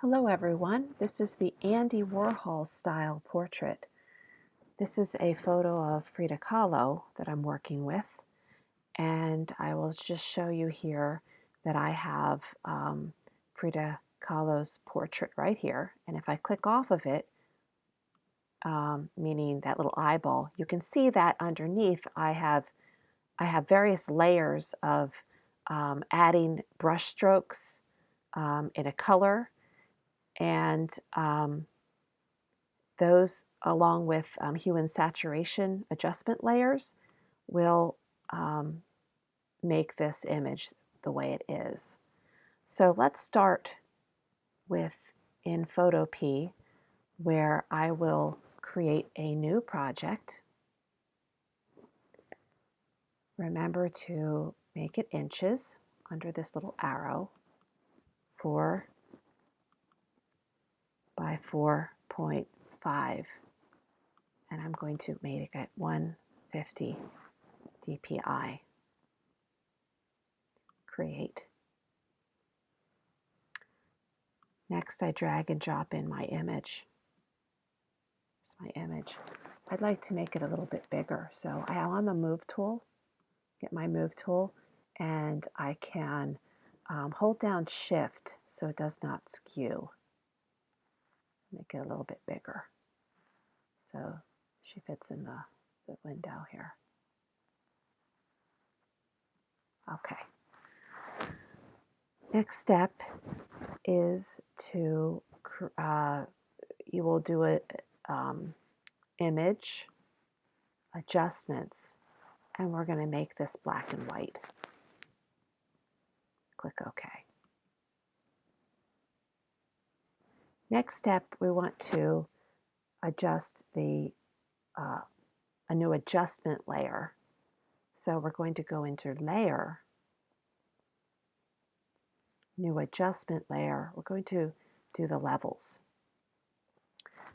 Hello everyone, this is the Andy Warhol style portrait. This is a photo of Frida Kahlo that I'm working with, and I will just show you here that I have Frida Kahlo's portrait right here, and if I click off of it, meaning that little eyeball, you can see that underneath I have various layers of adding brush strokes in a color, and those, along with hue and saturation adjustment layers, will make this image the way it is. So let's start with in Photo P, where I will create a new project. Remember to make it inches under this little arrow, 4 by 4.5, and I'm going to make it 150 dpi. Create. Next, I drag and drop in my image. Here's my image. I'd like to make it a little bit bigger, so I am on the Move tool, get my Move tool, and I can hold down Shift so it does not skew. Make it a little bit bigger. So she fits in the window here. Okay. Next step is to, you will do a image adjustments, and we're going to make this black and white. Click OK. Next step, we want to adjust a new adjustment layer. So we're going to go into Layer, New Adjustment Layer. We're going to do the levels.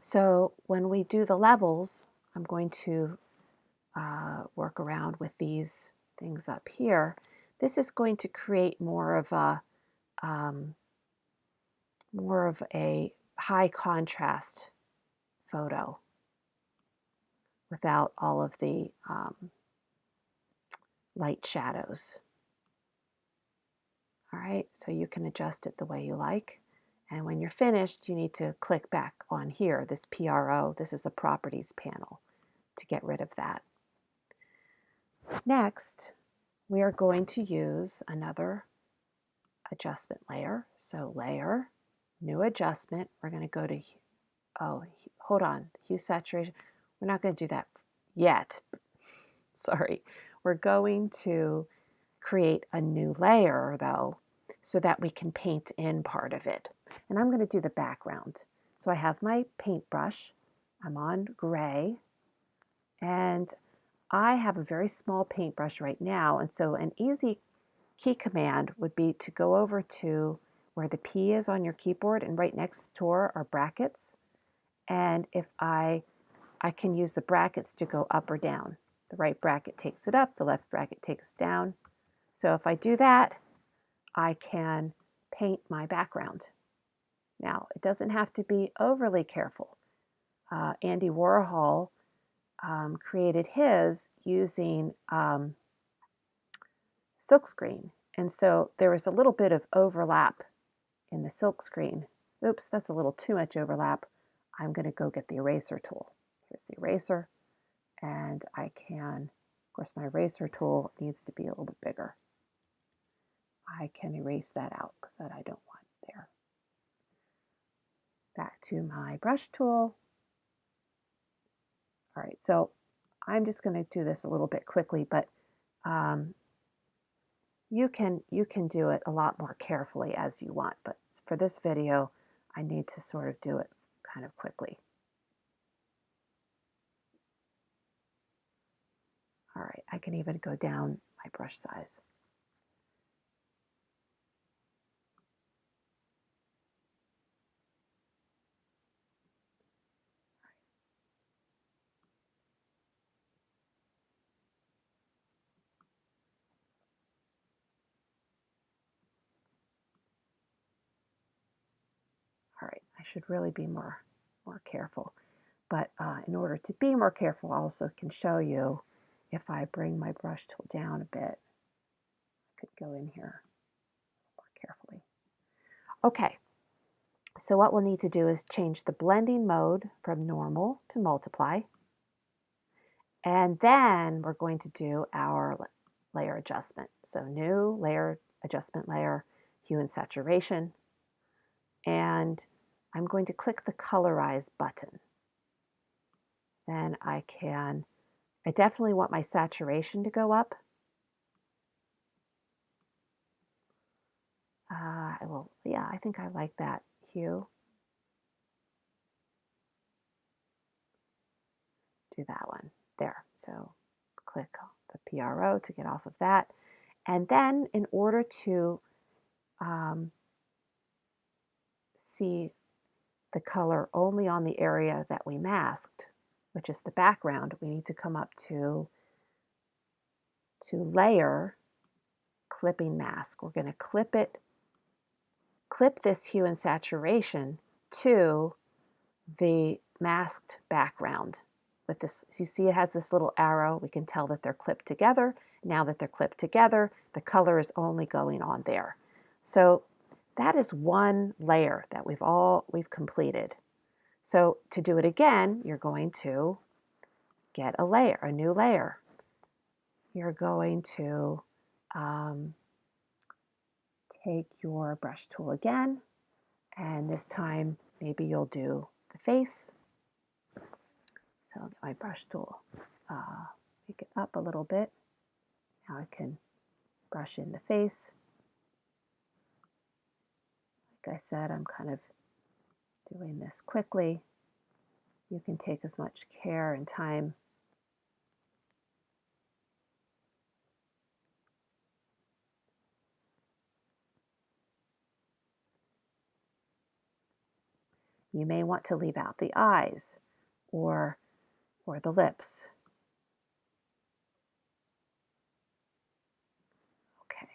So when we do the levels, I'm going to work around with these things up here. This is going to create more of a high contrast photo without all of the light shadows. All right, so you can adjust it the way you like. And when you're finished, you need to click back on here, this PRO. This is the Properties panel, to get rid of that. Next, we are going to use another adjustment layer. So Layer, New Adjustment. We're going to go to, oh, hold on, Hue Saturation. We're not going to do that yet. Sorry. We're going to create a new layer, though, so that we can paint in part of it. And I'm going to do the background. So I have my paintbrush. I'm on gray, and I have a very small paintbrush right now, and so an easy key command would be to go over to where the P is on your keyboard, and right next door are brackets. And if I can use the brackets to go up or down. The right bracket takes it up, the left bracket takes it down. So if I do that, I can paint my background. Now, it doesn't have to be overly careful. Andy Warhol created his using silkscreen. And so there was a little bit of overlap in the silkscreen. Oops, that's a little too much overlap. I'm going to go get the eraser tool. Here's the eraser. And I can, of course, my eraser tool needs to be a little bit bigger. I can erase that out because that I don't want there. Back to my brush tool. All right, so I'm just going to do this a little bit quickly, but you can do it a lot more carefully as you want. But for this video, I need to sort of do it kind of quickly. All right, I can even go down my brush size. All should really be more careful. But in order to be more careful, I also can show you if I bring my brush tool down a bit. I could go in here more carefully. Okay, so what we'll need to do is change the blending mode from normal to multiply. And then we're going to do our layer adjustment. So new layer adjustment layer, hue and saturation. And I'm going to click the colorize button. Then I definitely want my saturation to go up. Yeah, I think I like that hue. Do that one there. So click the PRO to get off of that. And then in order to see the color only on the area that we masked, which is the background, we need to come up to layer, clipping mask. We're going to clip this hue and saturation to the masked background. With this, you see it has this little arrow. We can tell that they're clipped together. Now that they're clipped together, the color is only going on there. So that is one layer that we've completed. So to do it again, you're going to get a new layer. You're going to take your brush tool again, and this time maybe you'll do the face. So I'll get my brush tool, make it up a little bit. Now I can brush in the face. Like I said, I'm kind of doing this quickly. You can take as much care and time You may want to leave out the eyes or the lips. Okay,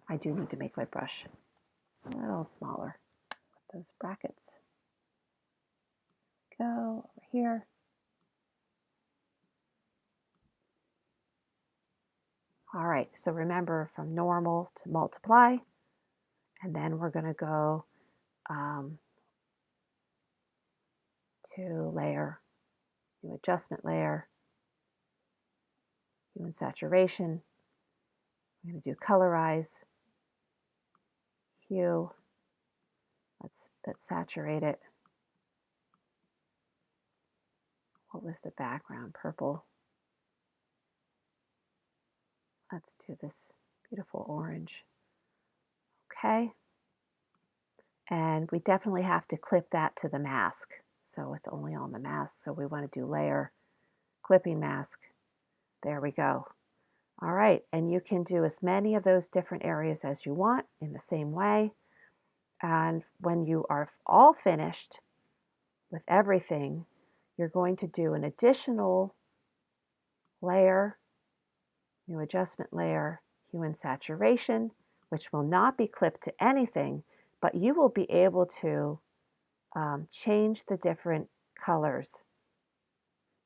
I do need to make my brush a little smaller with those brackets. Go over here. All right, so remember from normal to multiply, and then we're going to go to layer, new adjustment layer, hue and saturation. We're going to do colorize, hue. Let's saturate it. What was the background? Purple. Let's do this beautiful orange. Okay. And we definitely have to clip that to the mask. So it's only on the mask. So we want to do layer, clipping mask. There we go. All right. And you can do as many of those different areas as you want in the same way. And when you are all finished with everything, you're going to do an additional layer, new adjustment layer, hue and saturation, which will not be clipped to anything, but you will be able to change the different colors.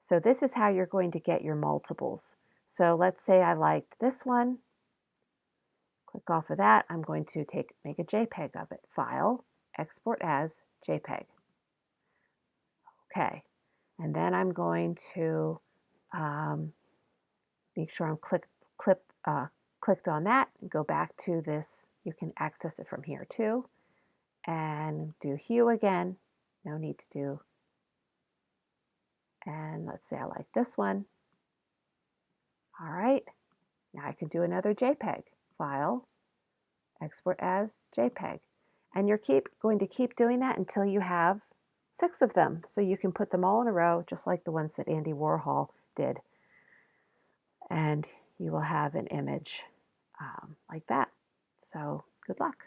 So this is how you're going to get your multiples. So let's say I liked this one. Click off of that. I'm going to make a JPEG of it. File, export as JPEG. Okay, and then I'm going to make sure I'm clicked on that and go back to this. You can access it from here too. And do hue again. No need to do. And let's say I like this one. All right, now I can do another JPEG. File, export as JPEG. And you're going to keep doing that until you have 6 of them. So you can put them all in a row, just like the ones that Andy Warhol did. And you will have an image like that. So good luck.